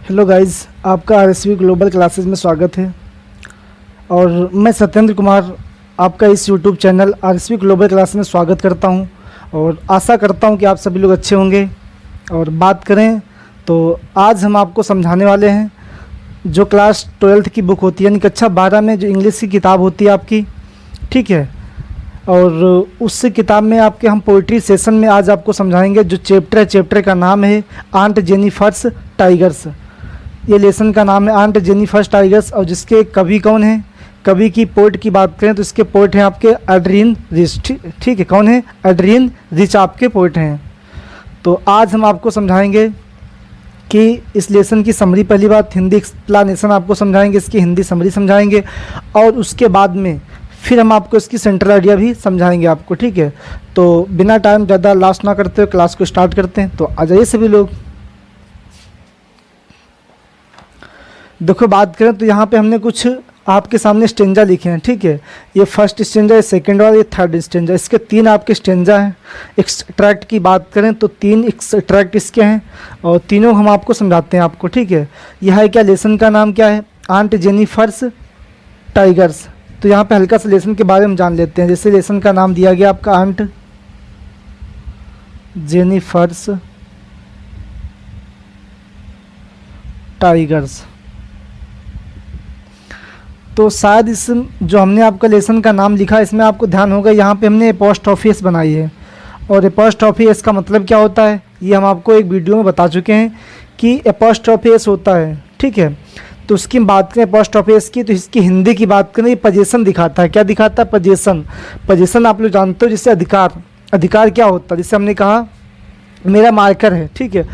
Hello guys, आपका RSV global classes में स्वागत है। और मैं सत्येंद्र कुमार आपका इस YouTube channel RSV global classes में स्वागत करता हूं और आशा करता हूं कि आप सभी लोग अच्छे होंगे। और बात करें तो आज हम आपको समझाने वाले हैं जो क्लास 12th की बुक होती है, यानी कक्षा 12 में जो इंग्लिश की किताब होती है आपकी, ठीक है। और उस किताब में आपके हम पोइट्री सेशन में आज आपको समझाएंगे। जो चैप्टर का नाम है आंट जेनिफर्स टाइगर्स। ये लेसन का नाम है आंट जेनिफर्स टाइगर्स। और जिसके कवि कौन है, कवि की पोइट की बात करें तो इसके पोइट हैं आपके एड्रियन रिच, ठीक है। कौन है? एड्रियन रिच आपके पोइट हैं। तो आज हम आपको समझाएंगे कि इस लेसन की समरी, पहली बात हिंदी एक्सप्लेनेशन आपको समझाएंगे, इसकी हिंदी समरी समझाएंगे और उसके बाद में फिर हम आपको इसकी सेंट्रल आइडिया भी समझाएंगे आपको, ठीक है। तो बिना टाइम ज़्यादा लॉस ना करते हुए क्लास को स्टार्ट करते हैं। तो आ जाइए सभी लोग। देखो बात करें तो यहाँ पे हमने कुछ आपके सामने स्टेंजा लिखे हैं, ठीक है। ये फर्स्ट स्टेंजा, ये सेकंड और ये थर्ड स्टेंजा, इसके 3 आपके स्टेंजा हैं। एक्सट्रैक्ट की बात करें तो 3 एक्सट्रैक्ट इसके हैं और तीनों हम आपको समझाते हैं आपको, ठीक है। यह है क्या, लेसन का नाम क्या है? Aunt Jennifer's tigers. तो यहाँ पे हल्का सा लेसन के बारे में जान लेते हैं। जैसे लेसन का नाम दिया गया आपका आंट जेनिफर्स टाइगर्स। तो शायद इस जो हमने आपका लेसन का नाम लिखा, इसमें आपको ध्यान होगा यहाँ पे हमने एपोस्ट्रोफी बनाई है। और एपोस्ट्रोफी का मतलब क्या होता है ये हम आपको एक वीडियो में बता चुके हैं कि एपोस्ट्रोफी होता है, ठीक है। तो उसकी बात करें एपोस्ट्रोफी की, तो इसकी हिंदी की बात करें, ये पोजीशन दिखाता है। क्या दिखाता है? पोजीशन। पोजीशन आप लोग जानते हो, जिससे अधिकार, अधिकार क्या होता है? जिससे हमने कहा मेरा मार्कर है, ठीक है,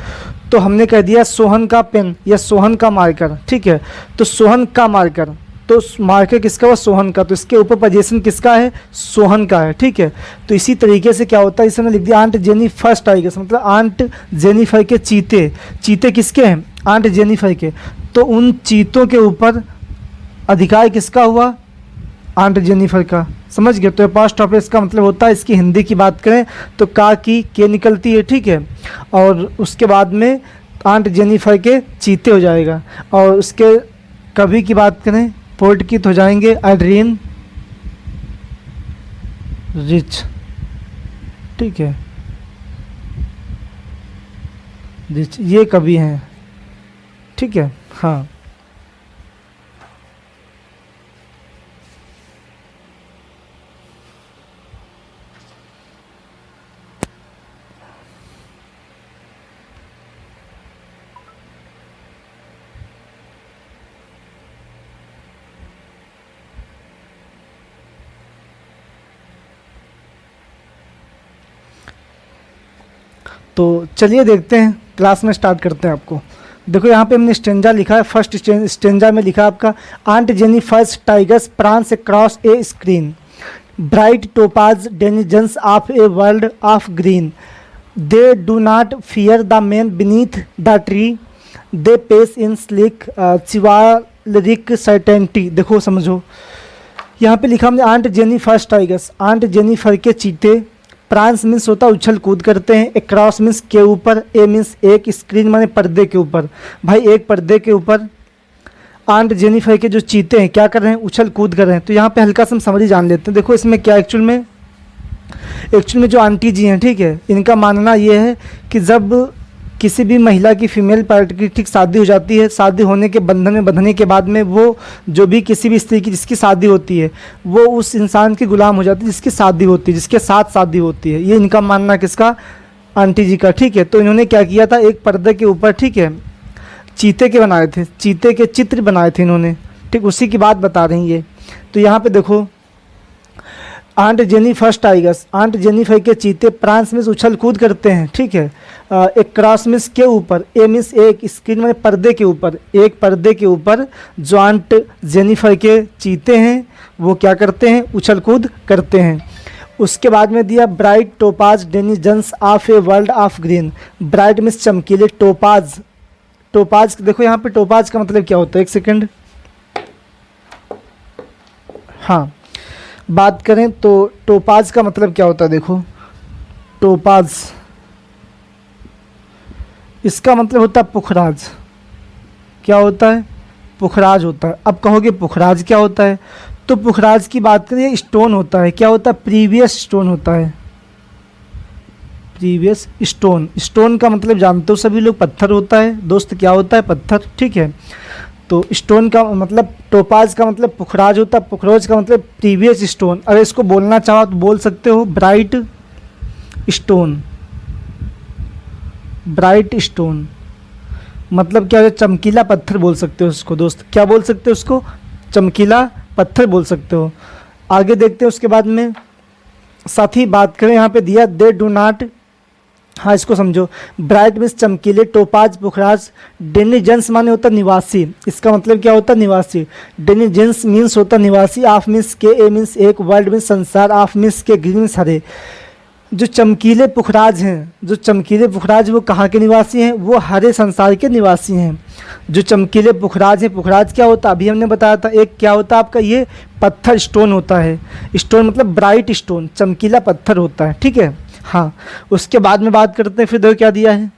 तो हमने कह दिया सोहन का पेन या सोहन का मार्कर, ठीक है। तो सोहन का मार्कर, तो मार्कर किसका हुआ? सोहन का। तो इसके ऊपर पोजीशन किसका है? सोहन का है, ठीक है। तो इसी तरीके से क्या होता है, इसमें लिख दिया आंट जेनिफर्स टाइगर्स, मतलब आंट जेनिफर के चीते। चीते किसके हैं? आंट जेनिफर के। तो उन चीतों के ऊपर अधिकार किसका हुआ? आंट जेनिफर का। समझ गए? तो एपोस्ट्रोफी का मतलब होता है, इसकी हिंदी की बात करें तो का की के निकलती है, ठीक है। और उसके बाद में आंट जेनिफर के चीते हो जाएगा। और उसके कवि की बात करें, पोइट की, तो हो जाएंगे एड्रियन रिच, ठीक है। रिच ये कवि हैं, ठीक है। हाँ, तो चलिए देखते हैं, क्लास में स्टार्ट करते हैं आपको। देखो यहाँ पे हमने स्टेंजा लिखा है। फर्स्ट स्टेंजा में लिखा है आपका aunt Jennifer's tigers prance across a screen, bright topaz denizens of a world of green, they do not fear the man beneath the tree, they pace in sleek chivalric certainty. देखो समझो, यहाँ पे लिखा हमने aunt Jennifer's tigers, aunt Jennifer के चीते। Prawns means होता है उछल कूद करते हैं, अक्रॉस मीन्स के ऊपर, ए मीन्स एक, स्क्रीन माने पर्दे के ऊपर। भाई एक पर्दे के ऊपर आंट जेनिफर के जो चीते हैं क्या कर रहे हैं? उछल कूद कर रहे हैं। तो यहाँ पे हल्का सा हम समझी जान लेते हैं। देखो इसमें क्या एक्चुअल में जो आंटी जी हैं, ठीक है, इनका मानना ये है कि जब किसी भी महिला की फीमेल पार्ट की ठीक शादी हो जाती है, शादी होने के बंधन में बंधने के बाद में वो जो भी किसी भी स्त्री की जिसकी शादी होती है वो उस इंसान की गुलाम हो जाती है जिसकी शादी होती है, जिसके साथ शादी होती है। ये इनका मानना किसका? आंटी जी का, ठीक है। तो इन्होंने क्या किया था, एक पर्दे के ऊपर, ठीक है, चीते के बनाए थे, चीते के चित्र बनाए थे इन्होंने, ठीक, उसी की बात बता रही ये। तो यहाँ पे देखो aunt Jennifer's tigers, aunt Jennifer के चीते, प्रांस में उछल कूद करते हैं, ठीक है। एक क्रॉस मिस के ऊपर, ए मिस एक, स्क्रीन में पर्दे के ऊपर, एक पर्दे के ऊपर जो आंट जेनिफर के चीते हैं वो क्या करते हैं? उछल कूद करते हैं। उसके बाद में दिया bright topaz denizens of a world of green. Bright miss चमकीले, टोपाज, टोपाज देखो यहाँ पे टोपाज का मतलब क्या होता है? एक सेकेंड, हाँ, बात करें तो टोपाज का मतलब क्या होता है? देखो टोपाज, इसका मतलब होता है पुखराज, क्या होता है? पुखराज होता है। अब कहोगे पुखराज क्या होता है, तो पुखराज की बात करें स्टोन होता है। क्या होता है? प्रीवियस स्टोन होता है। प्रीवियस स्टोन, स्टोन का मतलब जानते हो सभी लोग, पत्थर होता है दोस्त। क्या होता है? पत्थर, ठीक है। तो स्टोन का मतलब, टोपाज का मतलब पुखराज होता है, पुखराज का मतलब प्रीवियस स्टोन। अगर इसको बोलना चाहो तो बोल सकते हो ब्राइट स्टोन। ब्राइट स्टोन मतलब क्या है? चमकीला पत्थर बोल सकते हो उसको दोस्त। क्या बोल सकते हो उसको? चमकीला पत्थर बोल सकते हो। आगे देखते हैं उसके बाद में। साथ ही बात करें, यहाँ पे दिया दे डू नॉट, हाँ इसको समझो। ब्राइट मीन्स चमकीले, टोपाज पुखराज। डेनिजेंस माने होता निवासी, इसका मतलब क्या होता? निवासी। डेनिजेंस मीन्स होता निवासी। ऑफ मीन्स के, ए मीन्स एक, वर्ल्ड मीन्स संसार, ऑफ मीन्स के, ग्रीन मीन्स हरे। जो चमकीले पुखराज हैं, जो चमकीले पुखराज वो कहाँ के निवासी हैं? वो हरे संसार के निवासी हैं। जो चमकीले पुखराज हैं, पुखराज क्या होता है? अभी हमने बताया था। एक क्या होता है आपका? ये पत्थर, स्टोन होता है। स्टोन मतलब ब्राइट स्टोन, चमकीला पत्थर होता है, ठीक है। हाँ, उसके बाद में बात करते हैं। फिर देखो क्या दिया है,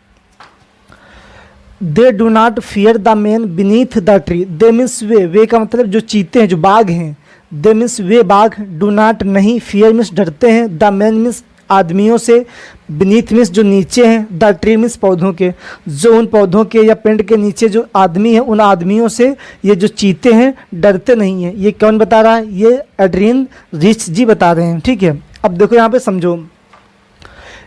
they do not fear the man beneath the tree. They means वे, वे का मतलब जो चीते हैं, जो बाघ हैं। दे मीन्स वे बाघ, डू नॉट नहीं, फियर मीन्स डरते हैं, द मैन मीन्स आदमियों से, बीनीथ मीन्स जो नीचे हैं, द ट्री मीन्स पौधों के। जो उन पौधों के या पेड़ के नीचे जो आदमी हैं, उन आदमियों से ये जो चीते हैं डरते नहीं हैं। ये कौन बता रहा है? ये एड्रियन रिच जी बता रहे हैं, ठीक है। अब देखो यहाँ पे समझो,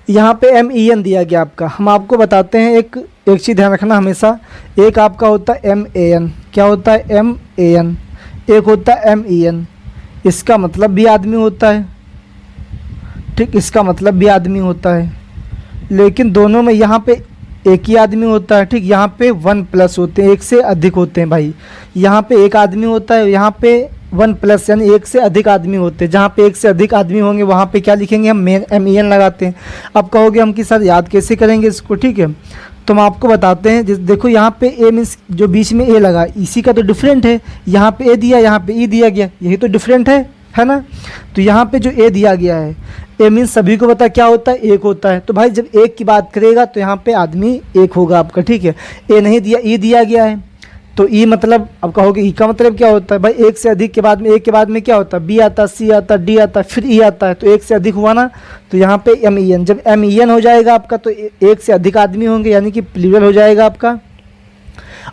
यहाँ पे MEN दिया गया आपका। हम आपको बताते हैं, एक चीज़ ध्यान रखना हमेशा। एक आपका होता है MAN, क्या होता है? MAN। एक होता है MEN, इसका मतलब भी आदमी होता है, ठीक, इसका मतलब भी आदमी होता है। लेकिन दोनों में यहाँ पे एक ही आदमी होता है, ठीक। यहाँ पे 1+ होते हैं, एक से अधिक होते हैं भाई। यहाँ पे एक आदमी होता है, यहाँ पे 1+ यानी एक से अधिक आदमी होते हैं। जहाँ पे एक से अधिक आदमी होंगे वहाँ पे क्या लिखेंगे? हम MEN लगाते हैं। अब कहोगे हम कि सर याद कैसे करेंगे इसको, ठीक है। तो हम आपको बताते हैं। देखो यहाँ पे ए मीन्स जो बीच में ए लगा, इसी का तो डिफरेंट है। यहाँ पे ए दिया, यहाँ पे ई दिया गया, यही तो डिफरेंट है ना। तो यहाँ पे जो ए दिया गया है, ए मीन्स सभी को पता क्या होता है? एक होता है। तो भाई जब एक की बात करेगा तो यहाँ पे आदमी एक होगा आपका, ठीक है। ए नहीं दिया, ई दिया गया है, तो ई मतलब, अब कहोगे ई का मतलब क्या होता है? भाई एक से अधिक के बाद में, एक के बाद में क्या होता है? बी आता, सी आता, डी आता, फिर ई आता है, तो एक से अधिक हुआ ना। तो यहाँ पे MEN, जब MEN हो जाएगा आपका तो एक से अधिक आदमी होंगे, यानी कि प्लूरल हो जाएगा आपका।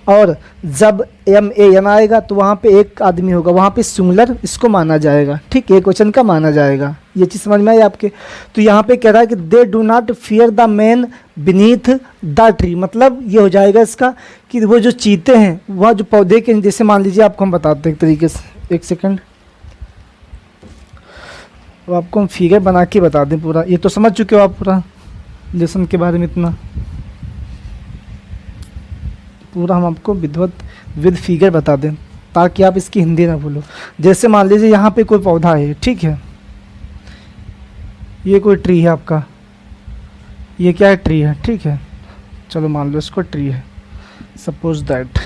और जब MAN आएगा तो वहाँ पे एक आदमी होगा, वहाँ पे सिंगुलर इसको माना जाएगा, ठीक, एक वचन का माना जाएगा। ये चीज़ समझ में आई आपके। तो यहाँ पे कह रहा है कि दे do not fear the man beneath the tree, मतलब ये हो जाएगा इसका कि वो जो चीते हैं वह जो पौधे के, जैसे मान लीजिए आपको हम बताते हैं एक तरीके से, एक सेकंड, तो आपको हम फिगर बना के बता दें पूरा। ये तो समझ चुके हो आप पूरा लेसन के बारे में, इतना पूरा हम आपको विद फिगर बता दें ताकि आप इसकी हिंदी ना भूलो। जैसे मान लीजिए यहाँ पे कोई पौधा है, ठीक है, ये कोई ट्री है आपका, ये क्या है? ट्री है, ठीक है। चलो मान लो इसको ट्री है, सपोज दैट।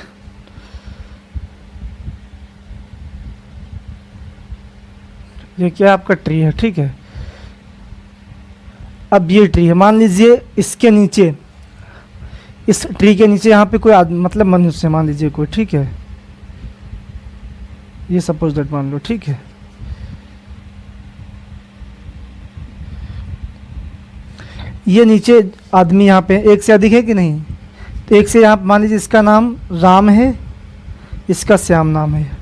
ये क्या है? आपका ट्री है, ठीक है। अब ये ट्री है, मान लीजिए इसके नीचे, इस ट्री के नीचे यहाँ पे कोई आदमी, मतलब मनुष्य मान लीजिए कोई, ठीक है, ये सपोज दैट मान लो, ठीक है। ये नीचे आदमी यहाँ पे एक से अधिक है कि नहीं? तो एक से, यहाँ मान लीजिए इसका नाम राम है, इसका श्याम नाम है।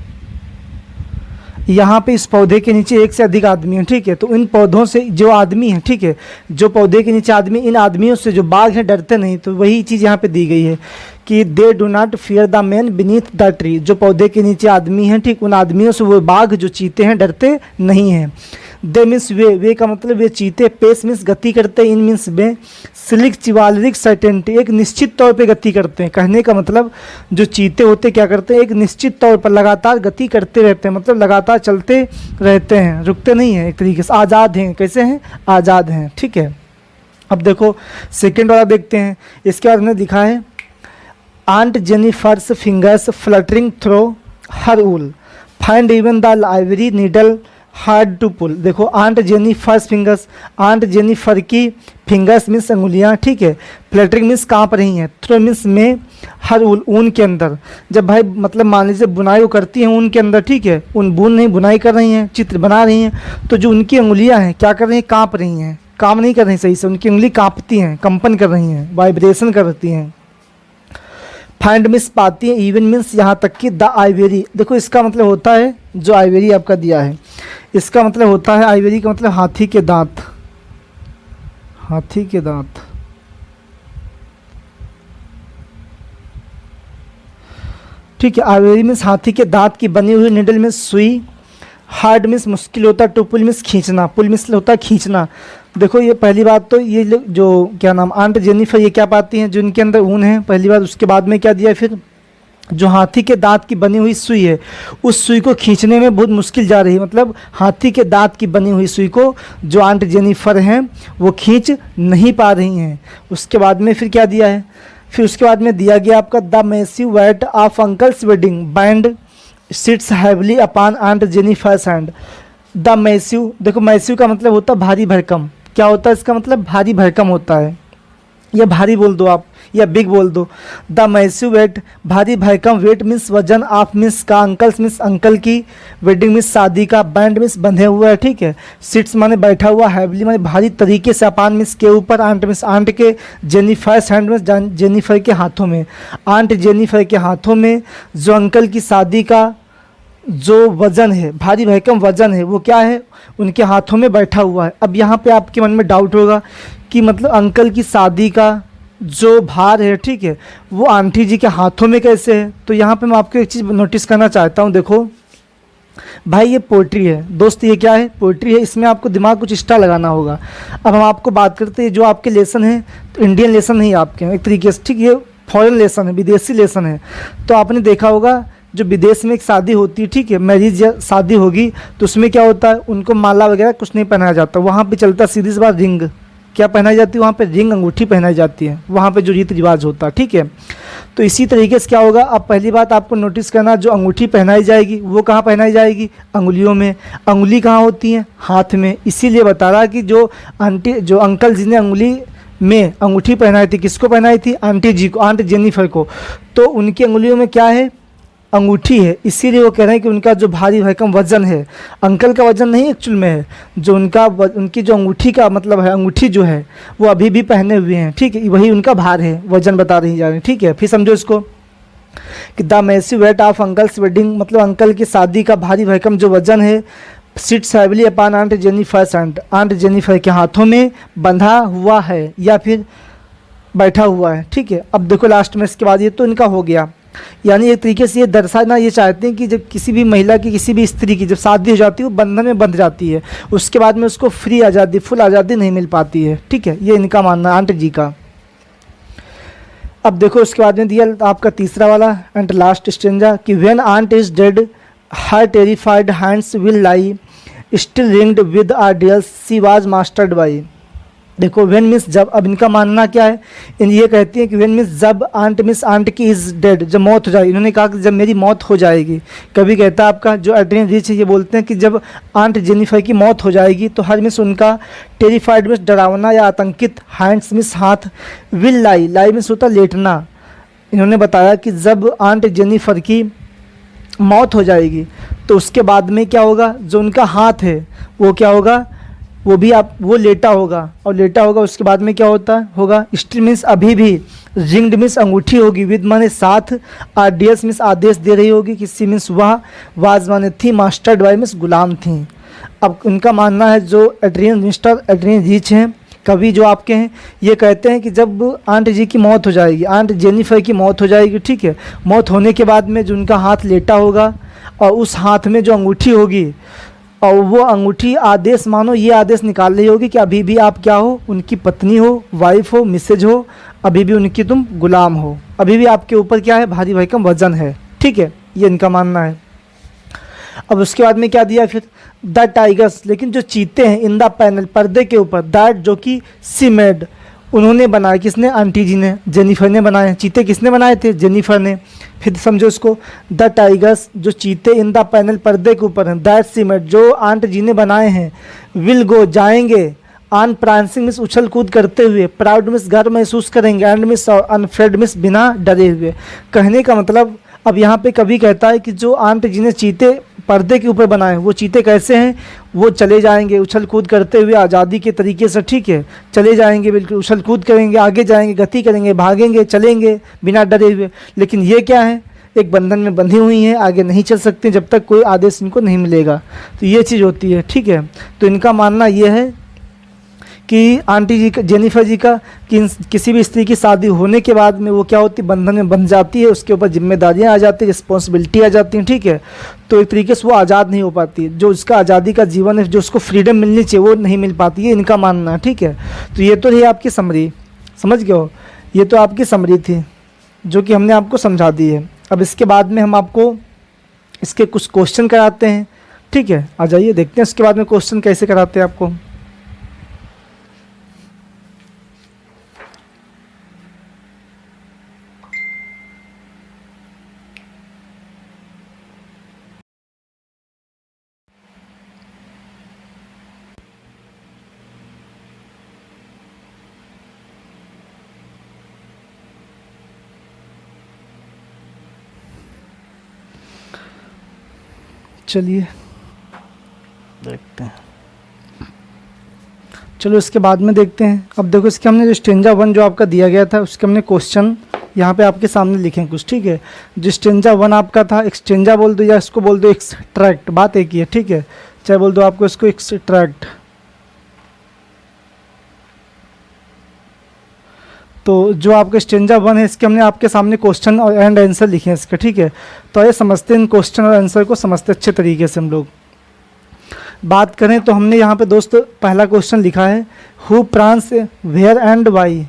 यहाँ पे इस पौधे के नीचे एक से अधिक आदमी हैं, ठीक है। तो इन पौधों से जो आदमी हैं, ठीक है, जो पौधे के नीचे आदमी, इन आदमियों से जो बाघ हैं डरते नहीं। तो वही चीज़ यहाँ पे दी गई है कि दे do not fear the man beneath the tree, जो पौधे के नीचे आदमी हैं, ठीक, उन आदमियों से वो बाघ जो चीते हैं डरते नहीं हैं। दे मीन्स वे का मतलब वे चीते, पेस मीन्स गति करते, इन मीन्स वे, सिलिक चिवालरिक सर्टेनिटी, एक निश्चित तौर पे गति करते हैं। कहने का मतलब जो चीते होते क्या करते हैं? एक निश्चित तौर पर लगातार गति करते रहते हैं, मतलब लगातार चलते रहते हैं, रुकते नहीं हैं, एक तरीके से आज़ाद हैं। कैसे हैं? आज़ाद हैं, ठीक है। अब देखो सेकेंड वाला देखते हैं। इसके बाद हमने दिखा है aunt Jennifer's fingers fluttering through her wool, find even the ivory needle hard to pull. देखो aunt Jennifer's fingers, aunt Jennifer की फिंगर्स मीन्स अंगुलियाँ, ठीक है। फ्लटरिंग मीन्स काँप रही हैं, थ्रो मीन्स में, हर ऊन के अंदर। जब भाई मतलब मान लीजिए बुनाई वो करती हैं ऊन के अंदर, ठीक है, ऊन बुन नहीं बुनाई कर रही हैं, चित्र बना रही हैं, तो जो उनकी अंगुलियाँ हैं क्या कर रही हैं, काँप रही हैं, काम नहीं कर रही सही से, उनकी उंगली काँपती हैं, कंपन कर रही हैं, वाइब्रेशन करती हैं। फाइंड मीन्स पाती है, इवन मीन्स यहाँ तक कि द आइवेरी। देखो इसका मतलब होता है जो आइवेरी आपका दिया है, इसका मतलब होता है आइवेरी का मतलब हाथी के दांत, हाथी के दांत। ठीक है, आइवेरी मीन्स हाथी के दांत की बनी हुई, निडल मीन्स सुई, हार्ड मीन्स मुश्किल होता है, टू पुल मीन्स खींचना, पुल मीन्स होता है खींचना। देखो ये पहली बात तो ये जो क्या नाम आंट जेनिफर ये क्या पाती हैं, जो इनके अंदर ऊन है, पहली बात। उसके बाद में क्या दिया है फिर, जो हाथी के दांत की बनी हुई सुई है, उस सुई को खींचने में बहुत मुश्किल जा रही है, मतलब हाथी के दांत की बनी हुई सुई को जो आंट जेनिफर हैं वो खींच नहीं पा रही हैं। उसके बाद में फिर क्या दिया है, फिर उसके बाद में दिया गया आपका the massive weight of uncle's wedding band sits heavily upon aunt Jennifer's hand. The massive, देखो मैसिव का मतलब होता है भारी भरकम, क्या होता है इसका मतलब, भारी भरकम होता है, या भारी बोल दो आप, या बिग बोल दो। द मैसिव वेट, भारी भरकम, वेट मीन्स वजन, ऑफ मीन्स का, अंकल्स मीन्स अंकल की, वेडिंग मीन्स शादी का, बैंड मीन्स बंधे हुआ है, ठीक है। सिट्स माने बैठा हुआ, हैवली माने भारी तरीके से, अपान मीन्स के ऊपर, आंट मीन्स आंट के, जेनिफर्स हैंड मीन्स जेनिफर के हाथों में, आंट जेनिफर के हाथों में जो अंकल की शादी का जो वज़न है, भारी भरकम वज़न है, वो क्या है, उनके हाथों में बैठा हुआ है। अब यहाँ पे आपके मन में डाउट होगा कि मतलब अंकल की शादी का जो भार है, ठीक है, वो आंटी जी के हाथों में कैसे है। तो यहाँ पे मैं आपको एक चीज़ नोटिस करना चाहता हूँ। देखो भाई ये पोइट्री है दोस्त, ये क्या है, पोइट्री है, इसमें आपको दिमाग कुछ एक्स्ट्रा लगाना होगा। अब हम आपको बात करते हैं जो आपके लेसन है, तो इंडियन लेसन नहीं आपके एक तरीके से, ठीक, ये फॉरेन लेसन है, विदेशी लेसन है। तो आपने देखा होगा जो विदेश में एक शादी होती है, ठीक है, मैरिज या शादी होगी, तो उसमें क्या होता है, उनको माला वगैरह कुछ नहीं पहनाया जाता, वहाँ पे चलता सीधी सी बात रिंग, क्या पहनाई जाती है वहाँ पे, रिंग, अंगूठी पहनाई जाती है, वहाँ पे जो रीति रिवाज होता है, ठीक है। तो इसी तरीके से क्या होगा, अब पहली बात आपको नोटिस करना, जो अंगूठी पहनाई जाएगी वो कहाँ पहनाई जाएगी, अंगुलियों में। अंगुली कहाँ होती है, हाथ में। इसीलिए बता रहा कि जो आंटी, जो अंकल जी ने अंगुली में अंगूठी पहनाई थी, किसको पहनाई थी, आंटी जी को, आंट जेनिफर को, तो उनकी अंगुलियों में क्या है, अंगूठी है। इसीलिए वो कह रहे हैं कि उनका जो भारी भरकम वजन है, अंकल का वजन नहीं एक्चुअल में है, जो उनकी जो अंगूठी का मतलब है, अंगूठी जो है वो अभी भी पहने हुए हैं, ठीक है, वही उनका भार है, वजन बता रही जा रही है, ठीक है। फिर समझो इसको कि the massive weight of uncle's wedding, मतलब अंकल की शादी का भारी भरकम जो वजन है, sits heavily upon aunt Jennifer's hand, aunt Jennifer के हाथों में बंधा हुआ है या फिर बैठा हुआ है, ठीक है। अब देखो लास्ट में इसके बाद ये तो इनका हो गया, यानी एक तरीके से ये दर्शाना ये चाहते हैं कि जब किसी भी महिला की, किसी भी स्त्री की जब शादी हो जाती है वो बंधन में बंध जाती है, उसके बाद में उसको फ्री आज़ादी, फुल आज़ादी नहीं मिल पाती है, ठीक है, ये इनका मानना आंट जी का। अब देखो उसके बाद में दिया आपका तीसरा वाला एंड लास्ट स्टेंजा कि when aunt is dead her terrified hands will lie still ringed with ordeals she was mastered by. देखो वेन मिस जब, अब इनका मानना क्या है, ये कहती है कि वेन मिस जब आंट मिस आंट की इज़ डेड, जब मौत हो जाएगी, इन्होंने कहा कि जब मेरी मौत हो जाएगी। कभी कहता है आपका जो एड्रियन रिच है ये बोलते हैं कि जब आंट जेनिफर की मौत हो जाएगी तो हर मिस उनका टेरिफाइड मिस डरावना या आतंकित, हैंड्स मिस हाथ, विल लाई, लाई मिस होता लेटना। इन्होंने बताया कि जब आंट जेनिफर की मौत हो जाएगी तो उसके बाद में क्या होगा, जो उनका हाथ है वो क्या होगा, वो भी आप वो लेटा होगा, और लेटा होगा उसके बाद में क्या होता होगा, स्टिल मीन्स अभी भी, रिंग्ड मीन्स अंगूठी होगी, विद माने साथ, आरडीएस मीन्स आदेश दे रही होगी, किसी मीन्स वह, वाज माने थी, मास्टर्ड बाय मीन्स गुलाम थी। अब उनका मानना है जो एड्रियन रिच हैं, कवि जो आपके हैं, ये कहते हैं कि जब आंट जी की मौत हो जाएगी, आंट जेनिफर की मौत हो जाएगी, ठीक है, मौत होने के बाद में जो उनका हाथ लेटा होगा और उस हाथ में जो अंगूठी होगी, और वो अंगूठी आदेश, मानो ये आदेश निकाल रही होगी कि अभी भी आप क्या हो, उनकी पत्नी हो, वाइफ हो, मिसेज हो, अभी भी उनकी तुम गुलाम हो, अभी भी आपके ऊपर क्या है, भारी भरकम वजन है, ठीक है, ये इनका मानना है। अब उसके बाद में क्या दिया फिर, द टाइगर्स, लेकिन जो चीते हैं इन द पैनल, पर्दे के ऊपर, दैट जो कि सी मेड, उन्होंने बनाया, किसने? आंटी जी ने, जेनिफर ने बनाए। चीते किसने बनाए थे? जेनिफर ने। फिर समझो इसको, द टाइगर्स, जो चीते इन द पैनल, पर्दे के ऊपर हैं, दैट सीमेंट, जो आंट जी ने बनाए हैं, विल गो, जाएंगे, ऑन प्रांसिंग मिस, उछल कूद करते हुए, प्राउड मिस, गर्व महसूस करेंगे, एंड मिस, और अनफ्रेड मिस, बिना डरे हुए। कहने का मतलब, अब यहाँ पे कवि कहता है कि जो आंट जी ने चीते पर्दे के ऊपर बनाए, वो चीते कैसे हैं? वो चले जाएंगे उछल कूद करते हुए आज़ादी के तरीके से, ठीक है, चले जाएंगे, बिल्कुल उछल कूद करेंगे, आगे जाएंगे, गति करेंगे, भागेंगे, चलेंगे बिना डरे हुए। लेकिन ये क्या है? एक बंधन में बंधी हुई हैं, आगे नहीं चल सकती जब तक कोई आदेश इनको नहीं मिलेगा। तो ये चीज़ होती है, ठीक है। तो इनका मानना ये है कि आंटी जी का, जेनिफर जी का, कि किसी भी स्त्री की शादी होने के बाद में वो क्या होती है? बंधन में बंध जाती है, उसके ऊपर जिम्मेदारियां आ जाती है, रिस्पॉन्सिबिलिटी आ जाती हैं, ठीक है। तो एक तरीके से वो आज़ाद नहीं हो पाती, जो उसका आज़ादी का जीवन है, जो उसको फ्रीडम मिलनी चाहिए, वो नहीं मिल पाती है, इनका मानना है, ठीक है। तो ये तो रही आपकी समरी, समझ गए हो? ये तो आपकी समरी थी जो कि हमने आपको समझा दी है। अब इसके बाद में हम आपको इसके कुछ क्वेश्चन कराते हैं, ठीक है। आ जाइए देखते हैं इसके बाद में क्वेश्चन कैसे कराते हैं आपको। चलिए देखते हैं, चलो इसके बाद में देखते हैं। अब देखो इसके हमने जो स्टेंजा 1 जो आपका दिया गया था, उसके हमने क्वेश्चन यहाँ पे आपके सामने लिखे हैं कुछ, ठीक है। जो स्टेंजा 1 आपका था, एक्सटेंजा बोल दो या इसको बोल दो एक्सट्रैक्ट, बात एक ही है, ठीक है। चाहे बोल दो आपको इसको एक्सट्रैक्ट। तो जो आपका स्टेंजा 1 है, इसके हमने आपके सामने क्वेश्चन और एंड आंसर लिखे हैं इसके, ठीक है। तो ये समझते हैं, इन क्वेश्चन और आंसर को समझते अच्छे तरीके से हम लोग। बात करें तो हमने यहाँ पे दोस्त पहला क्वेश्चन लिखा है, who prance where and why,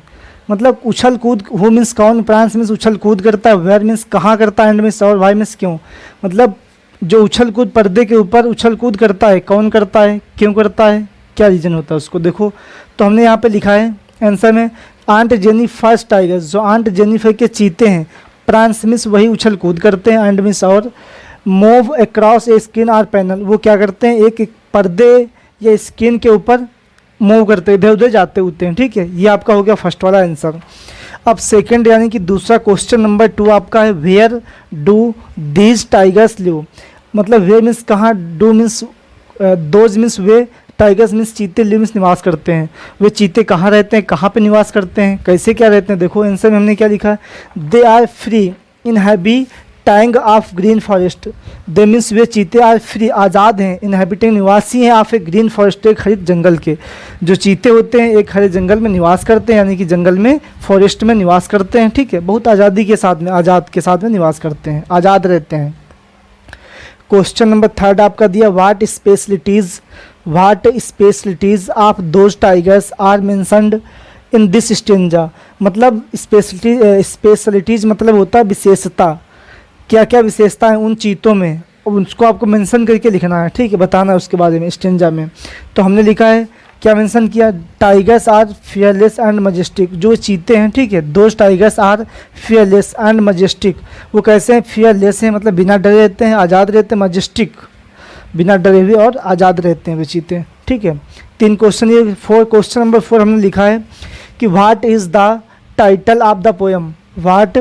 मतलब उछल कूद, हु मीन्स कौन, प्रांस मीन्स उछल कूद करता है, वेयर मीन्स कहाँ करता है, एंड मीन्स और, वाई मीन्स क्यों। मतलब जो उछल कूद पर्दे के ऊपर उछल कूद करता है, कौन करता है, क्यों करता है, क्या रीज़न होता है उसको। देखो तो हमने यहाँ पे लिखा है आंसर में, आंट जेनिफर टाइगर्स, जो आंट जेनिफर के चीते हैं, प्रांस मीन्स वही उछल कूद करते हैं, एंड मीन्स और, move across a skin or panel, वो क्या करते हैं? एक पर्दे या स्किन के ऊपर मूव करते हैं, इधर उधर जाते होते हैं, ठीक है। ये आपका हो गया फर्स्ट वाला आंसर। अब सेकंड यानी कि दूसरा क्वेश्चन नंबर 2 आपका है, where do these tigers live, मतलब वेयर मीन्स कहाँ, do means those means they, tigers means चीते, लिव मीन्स निवास करते हैं। वे चीते कहाँ रहते हैं, कहाँ पे निवास करते हैं, कैसे क्या रहते हैं। देखो आंसर में हमने क्या लिखा है, they are free in habitat of green forest, they means वे चीते आर फ्री, आज़ाद हैं, इनहेबिटिंग, निवासी हैं, ऑफ ए ग्रीन फॉरेस्ट, एक हरित जंगल के। जो चीते होते हैं एक हरे जंगल में निवास करते हैं, यानी कि जंगल में, फॉरेस्ट में निवास करते हैं, ठीक है। बहुत आज़ादी के साथ में, आज़ाद के साथ में निवास करते हैं, आज़ाद रहते हैं। क्वेश्चन नंबर 3 आपका दिया, what specialities of those tigers are mentioned in this stanza, मतलब स्पेशलिटीज़ मतलब होता है विशेषता, क्या क्या विशेषता है उन चीतों में, उसको आपको मेंशन करके लिखना है, ठीक है, बताना है उसके बारे में स्टेंजा में। तो हमने लिखा है, क्या मेंशन किया, tigers are fearless and majestic, जो चीते हैं, ठीक है, those tigers are fearless and majestic, वो कैसे हैं? फियरलेस हैं मतलब बिना डरे रहते हैं, आज़ाद रहते हैं, मजेस्टिक बिना डरे हुए और आज़ाद रहते हैं वे चीते, ठीक है। 3 क्वेश्चन ये। क्वेश्चन नंबर 4 हमने लिखा है कि what is the title of the poem, what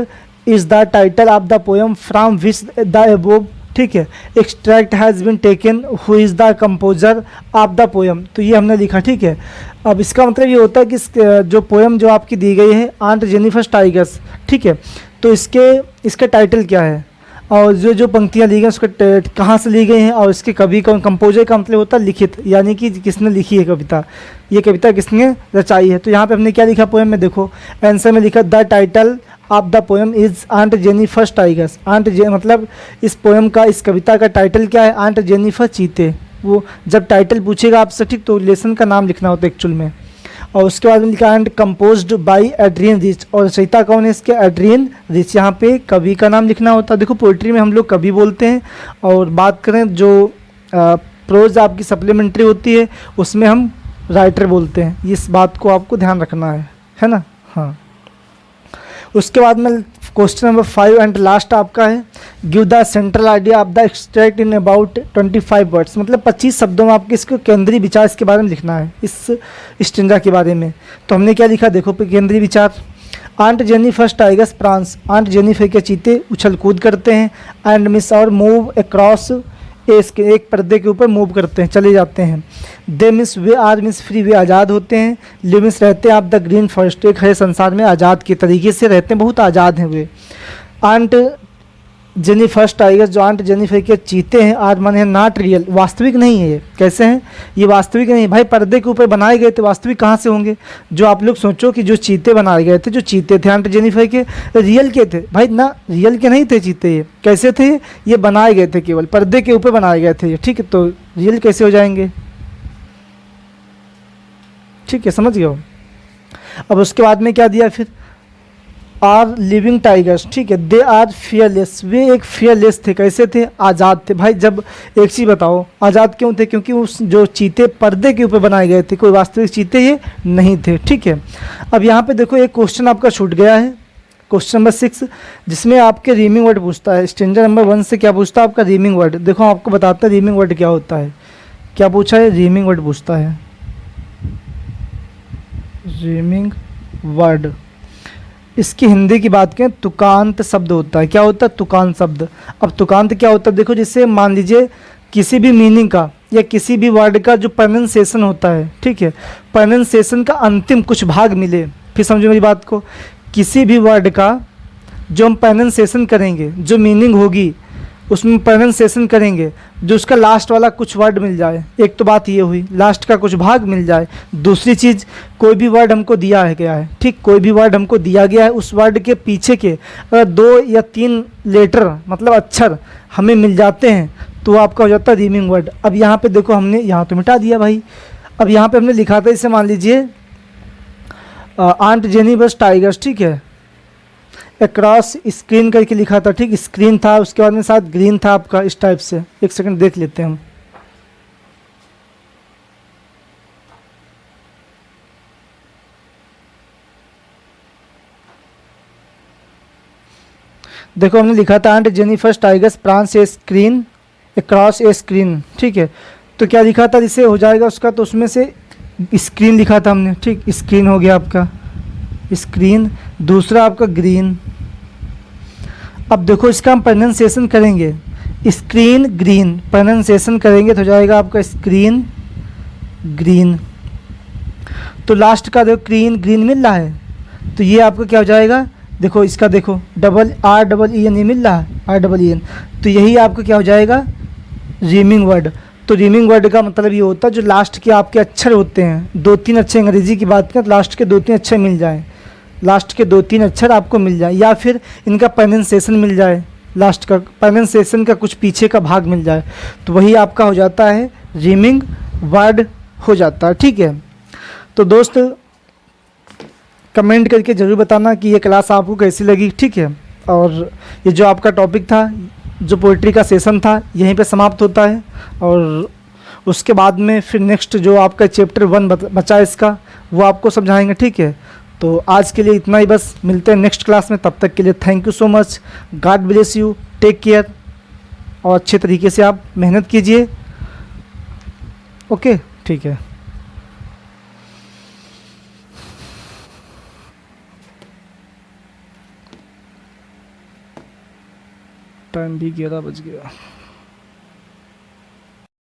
is the title of the poem from which the above, ठीक है, extract has been taken, who is the composer of the poem. तो ये हमने लिखा, ठीक है। अब इसका मतलब ये होता है कि जो पोएम जो आपकी दी गई है, आंट जेनिफर टाइगर्स, ठीक है, तो इसके टाइटल क्या है, और जो पंक्तियाँ ली गई उसके कहाँ से ली गई हैं, और इसके कवि कौन, कंपोजर का मतलब होता है लिखित, यानी कि किसने लिखी है कविता, ये कविता किसने रचाई है। तो यहाँ पे हमने क्या लिखा पोएम में, देखो आंसर में लिखा, the title of the poem is aunt Jennifer tigers, मतलब इस पोएम का, इस कविता का टाइटल क्या है, आंट जेनिफर चीते। वो जब टाइटल पूछेगा आपसे, ठीक, तो लेसन का नाम लिखना होता है एक्चुअल में। और उसके बाद में लिखा and composed by Adrian Rich, और रचयिता कौन है इसके, एड्रियन रिच। यहाँ पे कवि का नाम लिखना होता है। देखो पोइट्री में हम लोग कवि बोलते हैं, और बात करें जो प्रोज आपकी सप्लीमेंट्री होती है उसमें हम राइटर बोलते हैं। इस बात को आपको ध्यान रखना है, है ना। हाँ, उसके बाद में क्वेश्चन नंबर 5 एंड लास्ट आपका है, give the central idea of the extract in about 25 words, मतलब 25 शब्दों में आपके इसको केंद्रीय विचार इसके बारे में लिखना है, इस स्टेंजा के बारे में। तो हमने क्या लिखा देखो, केंद्रीय विचार, aunt Jennifer tigers prance, aunt Jennifer के चीते उछल कूद करते हैं, एंड मिस और मूव अक्रॉस एक पर्दे के ऊपर मूव करते हैं, चले जाते हैं। दे मिस वे आर मिस फ्री, वे आज़ाद होते हैं। लिव मिस रहते हैं आप द ग्रीन फॉरेस्ट, एक हरे संसार में आज़ाद के तरीके से रहते हैं, बहुत आज़ाद हैं वे। आंट जेनिफर टाइगर्स, जो आंट जेनिफर के चीते हैं, आर मन है नॉट रियल, वास्तविक नहीं है ये। कैसे हैं ये, वास्तविक नहीं भाई, पर्दे के ऊपर बनाए गए थे, वास्तविक कहाँ से होंगे। जो आप लोग सोचो कि जो चीते बनाए गए थे, जो चीते थे आंट जेनिफर के, रियल के थे भाई ना, रियल के नहीं थे चीते, ये कैसे थे, ये बनाए गए थे, केवल पर्दे के ऊपर बनाए गए थे ये, ठीक है। तो रियल कैसे हो जाएंगे, ठीक है, समझ गए हो। अब उसके बाद में क्या दिया फिर, आर लिविंग टाइगर्स, ठीक है, दे आर फियरलेस, वे एक फियरलेस थे, कैसे थे, आज़ाद थे भाई। जब एक चीज़ बताओ, आज़ाद क्यों थे, क्योंकि उस जो चीते पर्दे के ऊपर बनाए गए थे, कोई वास्तविक चीते ये नहीं थे, ठीक है। अब यहाँ पे देखो एक क्वेश्चन आपका छूट गया है, क्वेश्चन नंबर 6, जिसमें आपके रीमिंग वर्ड पूछता है। स्टेंजा नंबर 1 से क्या पूछता है आपका, रीमिंग वर्ड। देखो आपको बताता है रीमिंग वर्ड क्या होता है, क्या पूछा है, रीमिंग वर्ड पूछता है, रीमिंग वर्ड। इसकी हिंदी की बात करें, तुकांत शब्द होता है, क्या होता है, तुकांत शब्द। अब तुकांत क्या होता है, देखो जिससे मान लीजिए किसी भी मीनिंग का या किसी भी वर्ड का जो प्रोनाउंसिएशन होता है, ठीक है, प्रोनाउंसिएशन का अंतिम कुछ भाग मिले, फिर समझो मेरी बात को, किसी भी वर्ड का जो हम प्रोनाउंसिएशन करेंगे, जो मीनिंग होगी उसमें प्रोनाउंसिएशन करेंगे, जो उसका लास्ट वाला कुछ वर्ड मिल जाए, एक तो बात ये हुई, लास्ट का कुछ भाग मिल जाए। दूसरी चीज़, कोई भी वर्ड हमको दिया है गया है, ठीक, कोई भी वर्ड हमको दिया गया है, उस वर्ड के पीछे के अगर 2 या 3 लेटर मतलब अक्षर हमें मिल जाते हैं तो वो आपका हो जाता है रीमिंग वर्ड। अब यहाँ पे देखो, हमने यहाँ तो मिटा दिया भाई, अब यहाँ पे हमने लिखा था, इसे मान लीजिए आंट जेनी बस टाइगर्स, ठीक है, अक्रॉस स्क्रीन करके लिखा था, ठीक, स्क्रीन था, उसके बाद में साथ ग्रीन था आपका, इस टाइप से। एक सेकंड देख लेते हैं हम, देखो हमने लिखा था aunt Jennifer tigers prance a screen across a screen, ठीक है। तो क्या लिखा था, जिससे हो जाएगा उसका, तो उसमें से स्क्रीन लिखा था हमने, ठीक, स्क्रीन हो गया आपका स्क्रीन, दूसरा आपका ग्रीन। अब देखो इसका हम प्रोनाउंसिएशन करेंगे, स्क्रीन ग्रीन, प्रोनाउंसिएशन करेंगे तो हो जाएगा आपका स्क्रीन ग्रीन। तो लास्ट का देखो ग्रीन ग्रीन मिल रहा है, तो ये आपका क्या हो जाएगा, देखो इसका देखो double R double E N ये मिल रहा है, आर डबल ई एन, तो यही आपका क्या हो जाएगा, रीमिंग वर्ड। तो रीमिंग वर्ड का मतलब ये होता है जो लास्ट के आपके अक्षर होते हैं, 2-3 अक्षर, अंग्रेजी की बात करें तो लास्ट के 2-3 अक्षर मिल जाएँ, लास्ट के 2-3 अक्षर आपको मिल जाए, या फिर इनका प्रोनाउंसिएशन मिल जाए, लास्ट का प्रोनाउंसिएशन का कुछ पीछे का भाग मिल जाए, तो वही आपका हो जाता है रीमिंग वर्ड हो जाता है, ठीक है। तो दोस्त कमेंट करके ज़रूर बताना कि ये क्लास आपको कैसी लगी, ठीक है। और ये जो आपका टॉपिक था, जो पोइट्री का सेशन था, यहीं पे समाप्त होता है, और उसके बाद में फिर नेक्स्ट जो आपका चैप्टर 1 बचा इसका, वो आपको समझाएंगे, ठीक है। तो आज के लिए इतना ही बस, मिलते हैं नेक्स्ट क्लास में, तब तक के लिए thank you so much, God bless you, take care, और अच्छे तरीके से आप मेहनत कीजिए, ओके, ठीक है। टाइम भी 11 बज गया।